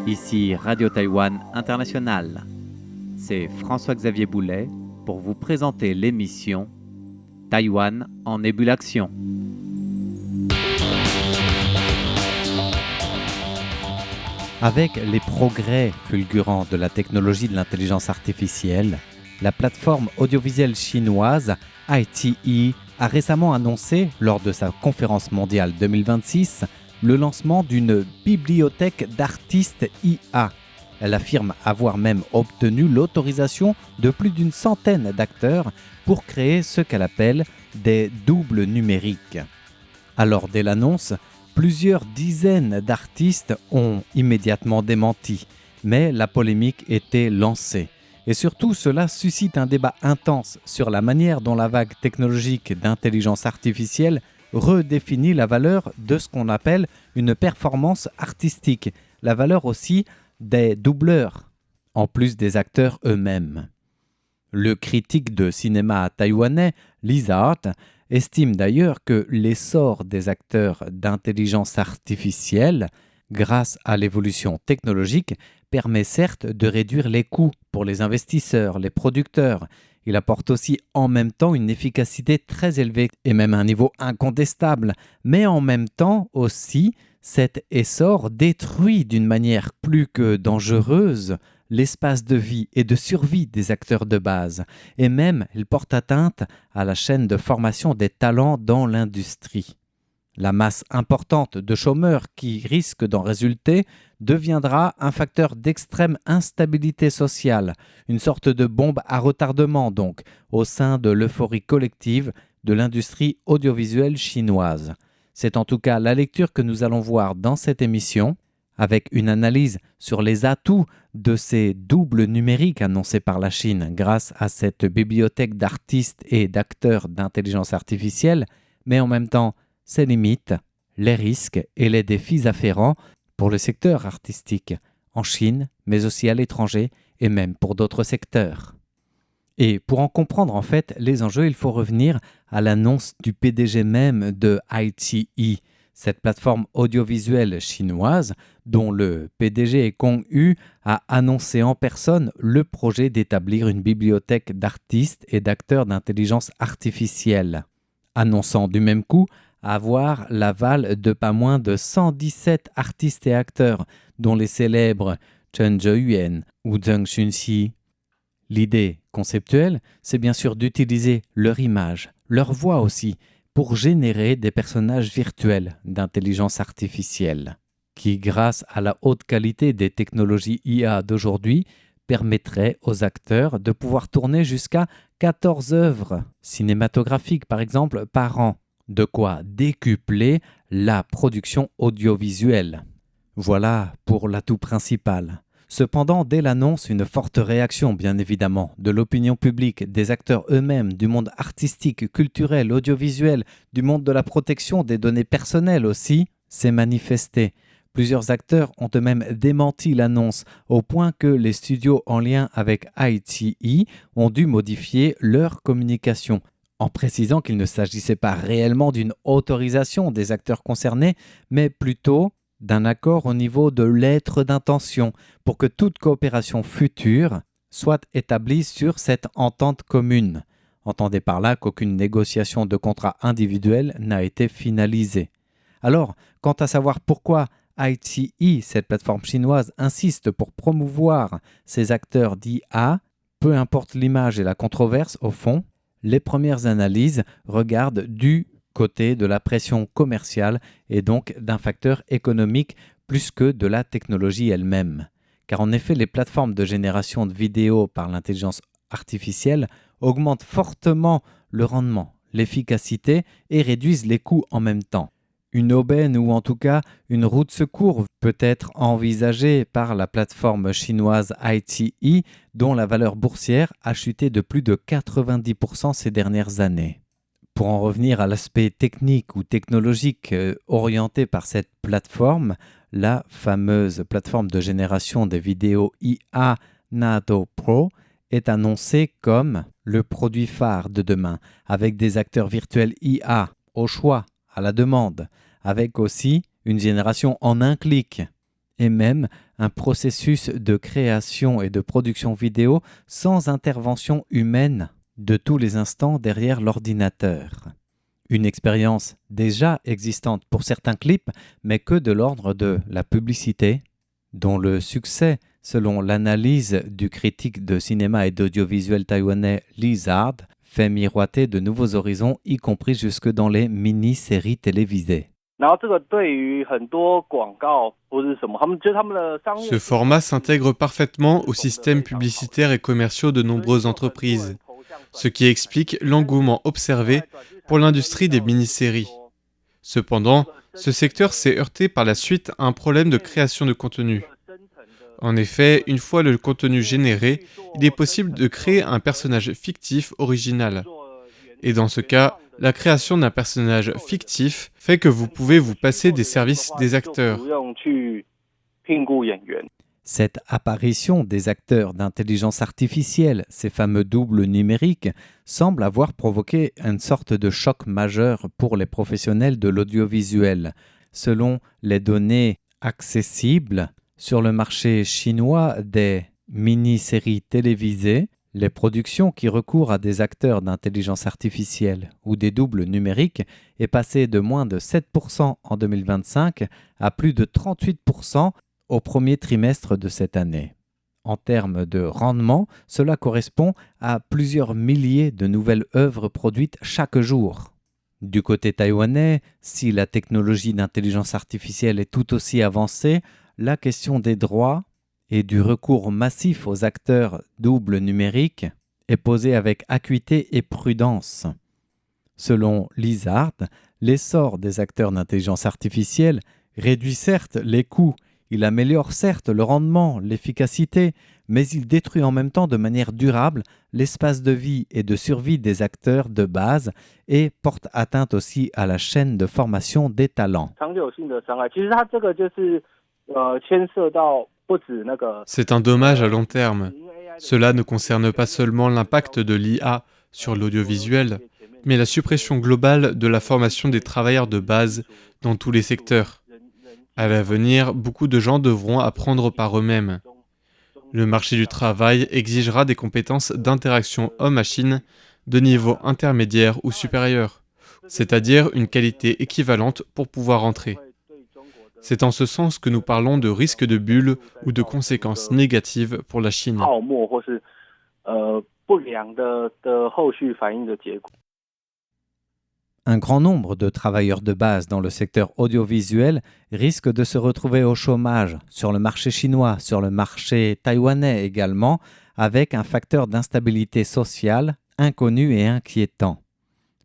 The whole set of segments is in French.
Ici Radio Taïwan International. C'est François-Xavier Boulet pour vous présenter l'émission Taïwan en ébullition. Avec les progrès fulgurants de la technologie de l'intelligence artificielle, la plateforme audiovisuelle chinoise iQIYI a récemment annoncé, lors de sa conférence mondiale 2026, le lancement d'une bibliothèque d'artistes IA. Elle affirme avoir même obtenu l'autorisation de plus d'une centaine d'acteurs pour créer ce qu'elle appelle des doubles numériques. Alors, dès l'annonce, plusieurs dizaines d'artistes ont immédiatement démenti, mais la polémique était lancée. Et surtout, cela suscite un débat intense sur la manière dont la vague technologique d'intelligence artificielle redéfinit la valeur de ce qu'on appelle une performance artistique, la valeur aussi des doubleurs, en plus des acteurs eux-mêmes. Le critique de cinéma taïwanais, Lizard, estime d'ailleurs que l'essor des acteurs d'intelligence artificielle, grâce à l'évolution technologique, permet certes de réduire les coûts pour les investisseurs, les producteurs. Il apporte aussi en même temps une efficacité très élevée et même un niveau incontestable. Mais en même temps aussi, cet essor détruit d'une manière plus que dangereuse l'espace de vie et de survie des acteurs de base. Et même, il porte atteinte à la chaîne de formation des talents dans l'industrie. La masse importante de chômeurs qui risque d'en résulter deviendra un facteur d'extrême instabilité sociale, une sorte de bombe à retardement donc, au sein de l'euphorie collective de l'industrie audiovisuelle chinoise. C'est en tout cas la lecture que nous allons voir dans cette émission, avec une analyse sur les atouts de ces doubles numériques annoncés par la Chine grâce à cette bibliothèque d'artistes et d'acteurs d'intelligence artificielle, mais en même temps ses limites, les risques et les défis afférents pour le secteur artistique, en Chine, mais aussi à l'étranger et même pour d'autres secteurs. Et pour en comprendre en fait les enjeux, il faut revenir à l'annonce du PDG même de iQIYI, cette plateforme audiovisuelle chinoise dont le PDG Kong Yu a annoncé en personne le projet d'établir une bibliothèque d'artistes et d'acteurs d'intelligence artificielle, annonçant du même coup avoir l'aval de pas moins de 117 artistes et acteurs, dont les célèbres Chen Zheyuan ou Zheng Xunxi. L'idée conceptuelle, c'est bien sûr d'utiliser leur image, leur voix aussi, pour générer des personnages virtuels d'intelligence artificielle, qui, grâce à la haute qualité des technologies IA d'aujourd'hui, permettraient aux acteurs de pouvoir tourner jusqu'à 14 œuvres cinématographiques, par exemple, par an. De quoi décupler la production audiovisuelle. Voilà pour l'atout principal. Cependant, dès l'annonce, une forte réaction, bien évidemment, de l'opinion publique, des acteurs eux-mêmes, du monde artistique, culturel, audiovisuel, du monde de la protection des données personnelles aussi, s'est manifestée. Plusieurs acteurs ont eux-mêmes démenti l'annonce, au point que les studios en lien avec iQIYI ont dû modifier leur communication, en précisant qu'il ne s'agissait pas réellement d'une autorisation des acteurs concernés, mais plutôt d'un accord au niveau de lettre d'intention pour que toute coopération future soit établie sur cette entente commune. Entendez par là qu'aucune négociation de contrat individuel n'a été finalisée. Alors, quant à savoir pourquoi iQIYI, cette plateforme chinoise, insiste pour promouvoir ses acteurs d'IA, peu importe l'image et la controverse au fond, les premières analyses regardent du côté de la pression commerciale et donc d'un facteur économique plus que de la technologie elle-même. Car en effet, les plateformes de génération de vidéos par l'intelligence artificielle augmentent fortement le rendement, l'efficacité et réduisent les coûts en même temps. Une aubaine ou en tout cas une roue de secours peut être envisagée par la plateforme chinoise iQIYI dont la valeur boursière a chuté de plus de 90% ces dernières années. Pour en revenir à l'aspect technique ou technologique orienté par cette plateforme, la fameuse plateforme de génération des vidéos IA Nado Pro est annoncée comme le produit phare de demain, avec des acteurs virtuels IA, au choix, à la demande, avec aussi une génération en un clic, et même un processus de création et de production vidéo sans intervention humaine de tous les instants derrière l'ordinateur. Une expérience déjà existante pour certains clips, mais que de l'ordre de la publicité, dont le succès, selon l'analyse du critique de cinéma et d'audiovisuel taïwanais Lizard, fait miroiter de nouveaux horizons, y compris jusque dans les mini-séries télévisées. Ce format s'intègre parfaitement aux systèmes publicitaires et commerciaux de nombreuses entreprises, ce qui explique l'engouement observé pour l'industrie des mini-séries. Cependant, ce secteur s'est heurté par la suite à un problème de création de contenu. En effet, une fois le contenu généré, il est possible de créer un personnage fictif original. Et dans ce cas, la création d'un personnage fictif fait que vous pouvez vous passer des services des acteurs. Cette apparition des acteurs d'intelligence artificielle, ces fameux doubles numériques, semble avoir provoqué une sorte de choc majeur pour les professionnels de l'audiovisuel. Selon les données accessibles sur le marché chinois des mini-séries télévisées, les productions qui recourent à des acteurs d'intelligence artificielle ou des doubles numériques est passée de moins de 7% en 2025 à plus de 38% au premier trimestre de cette année. En termes de rendement, cela correspond à plusieurs milliers de nouvelles œuvres produites chaque jour. Du côté taïwanais, si la technologie d'intelligence artificielle est tout aussi avancée, la question des droits et du recours massif aux acteurs doubles numériques est posée avec acuité et prudence. Selon Lizard, l'essor des acteurs d'intelligence artificielle réduit certes les coûts, il améliore certes le rendement, l'efficacité, mais il détruit en même temps de manière durable l'espace de vie et de survie des acteurs de base et porte atteinte aussi à la chaîne de formation des talents. C'est un dommage à long terme. Cela ne concerne pas seulement l'impact de l'IA sur l'audiovisuel, mais la suppression globale de la formation des travailleurs de base dans tous les secteurs. À l'avenir, beaucoup de gens devront apprendre par eux-mêmes. Le marché du travail exigera des compétences d'interaction homme-machine de niveau intermédiaire ou supérieur, c'est-à-dire une qualité équivalente pour pouvoir entrer. C'est en ce sens que nous parlons de risque de bulle ou de conséquences négatives pour la Chine. Un grand nombre de travailleurs de base dans le secteur audiovisuel risquent de se retrouver au chômage sur le marché chinois, sur le marché taïwanais également, avec un facteur d'instabilité sociale inconnu et inquiétant.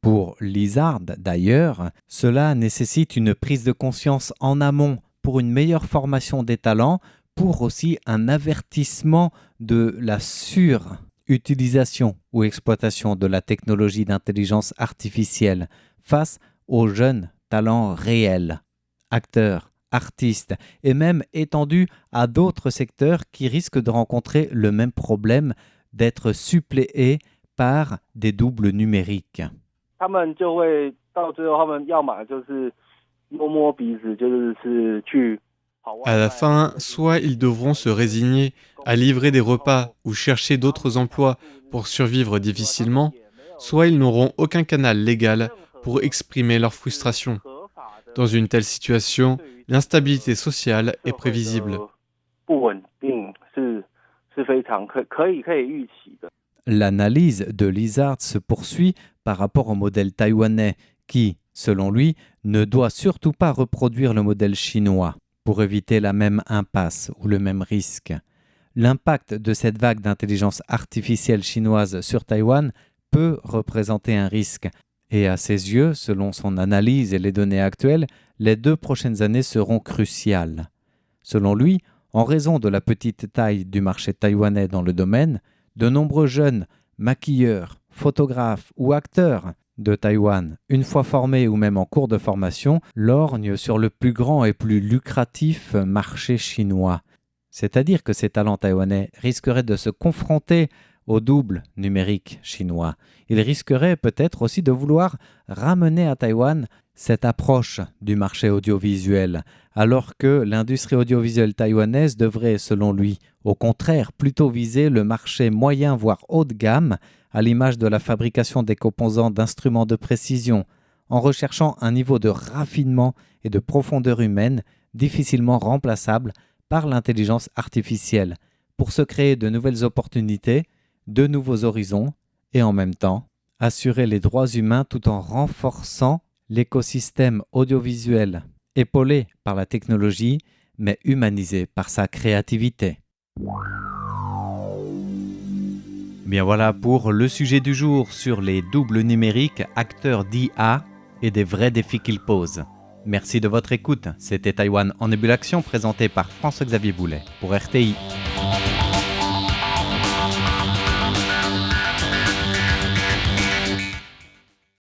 Pour Lizard, d'ailleurs, cela nécessite une prise de conscience en amont pour une meilleure formation des talents, pour aussi un avertissement de la surutilisation ou exploitation de la technologie d'intelligence artificielle face aux jeunes talents réels, acteurs, artistes, et même étendus à d'autres secteurs qui risquent de rencontrer le même problème d'être suppléés par des doubles numériques. À la fin, soit ils devront se résigner à livrer des repas ou chercher d'autres emplois pour survivre difficilement, soit ils n'auront aucun canal légal pour exprimer leur frustration. Dans une telle situation, l'instabilité sociale est prévisible. L'analyse de Lizard se poursuit par rapport au modèle taïwanais qui, selon lui, ne doit surtout pas reproduire le modèle chinois pour éviter la même impasse ou le même risque. L'impact de cette vague d'intelligence artificielle chinoise sur Taïwan peut représenter un risque et à ses yeux, selon son analyse et les données actuelles, les 2 prochaines années seront cruciales. Selon lui, en raison de la petite taille du marché taïwanais dans le domaine, de nombreux jeunes maquilleurs, photographes ou acteurs de Taïwan, une fois formés ou même en cours de formation, lorgnent sur le plus grand et plus lucratif marché chinois. C'est-à-dire que ces talents taïwanais risqueraient de se confronter au double numérique chinois. Il risquerait peut-être aussi de vouloir ramener à Taïwan cette approche du marché audiovisuel, alors que l'industrie audiovisuelle taïwanaise devrait, selon lui, au contraire, plutôt viser le marché moyen voire haut de gamme, à l'image de la fabrication des composants d'instruments de précision, en recherchant un niveau de raffinement et de profondeur humaine difficilement remplaçable par l'intelligence artificielle, pour se créer de nouvelles opportunités, de nouveaux horizons, et en même temps, assurer les droits humains tout en renforçant l'écosystème audiovisuel, épaulé par la technologie, mais humanisé par sa créativité. Bien voilà pour le sujet du jour sur les doubles numériques, acteurs d'IA et des vrais défis qu'ils posent. Merci de votre écoute. C'était Taïwan en ébullition présenté par François-Xavier Boulet pour RTI.